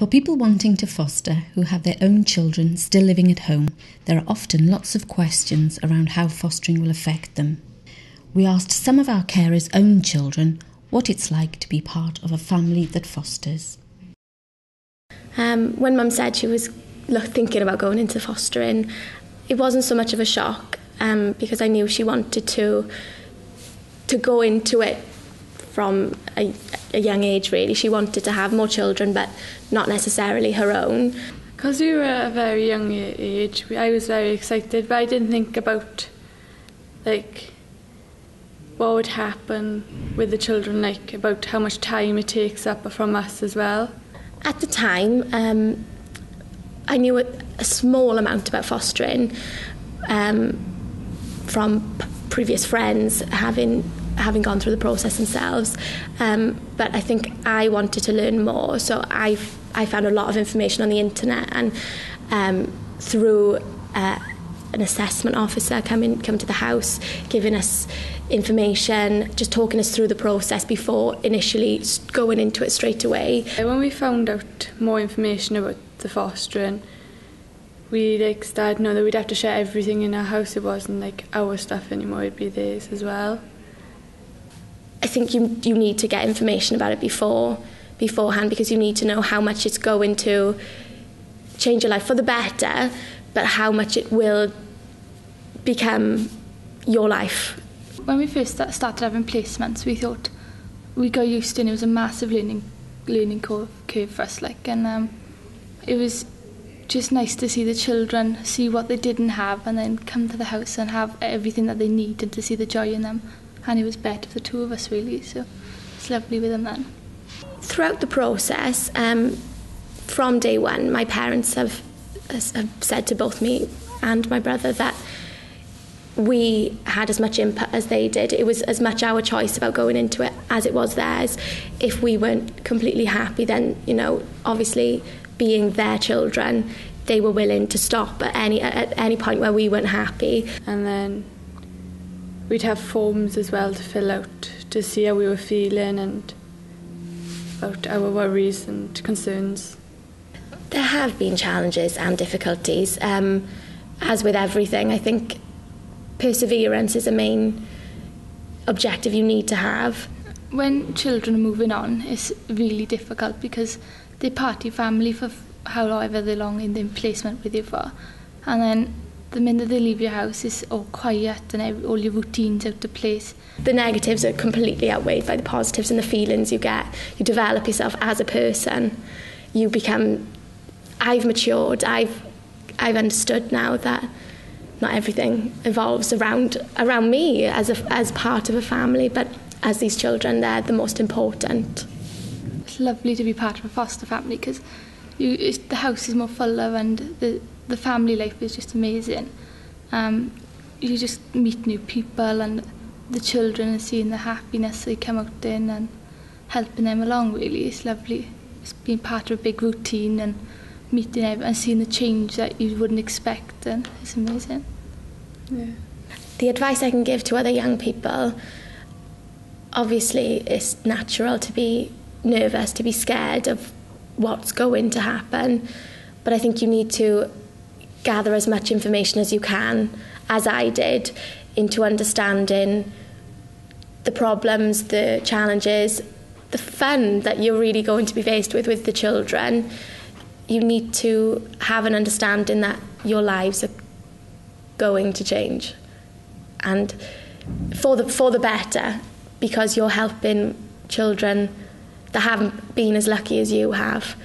For people wanting to foster who have their own children still living at home, there are often lots of questions around how fostering will affect them. We asked some of our carers' own children what it's like to be part of a family that fosters. When Mum said she was thinking about going into fostering, it wasn't so much of a shock because I knew she wanted to go into it from a young age, really. She wanted to have more children, but not necessarily her own. Because we were at a very young age, I was very excited, but I didn't think about, what would happen with the children, about how much time it takes up from us as well. At the time, I knew a small amount about fostering from previous friends having gone through the process themselves, but I think I wanted to learn more, so I found a lot of information on the internet, and through an assessment officer come to the house, giving us information, just talking us through the process before initially going into it straight away. When we found out more information about the fostering, we started to know that we'd have to share everything in our house. It wasn't our stuff anymore, it'd be theirs as well. I think you need to get information about it beforehand, because you need to know how much it's going to change your life for the better, but how much it will become your life. When we first started having placements, we thought we got used to it, and it was a massive learning curve for us. And it was just nice to see the children see what they didn't have, and then come to the house and have everything that they need, and to see the joy in them. And it was better for the two of us, really, so it's lovely with them then. Throughout the process, from day one, my parents have said to both me and my brother that we had as much input as they did. It was as much our choice about going into it as it was theirs. If we weren't completely happy, then, obviously being their children, they were willing to stop at any point where we weren't happy. And then we'd have forms as well to fill out to see how we were feeling and about our worries and concerns. There have been challenges and difficulties. As with everything, I think perseverance is a main objective you need to have. When children are moving on, it's really difficult because they're part of your family for however long in the placement with you for. And then the minute they leave your house, it's all quiet and all your routines out of place. The negatives are completely outweighed by the positives and the feelings you get. You develop yourself as a person. You become... I've matured. I've understood now that not everything evolves around me as part of a family, but as these children, they're the most important. It's lovely to be part of a foster family because the house is more full of, and the family life is just amazing. You just meet new people, and the children, and seeing the happiness they come out in and helping them along, really. It's lovely. It's being part of a big routine and meeting everyone and seeing the change that you wouldn't expect, and it's amazing. Yeah. The advice I can give to other young people, obviously it's natural to be nervous, to be scared of what's going to happen, but I think you need to gather as much information as you can, as I did, into understanding the problems, the challenges, the fun that you're really going to be faced with the children. You need to have an understanding that your lives are going to change, and for the better, because you're helping children that haven't been as lucky as you have.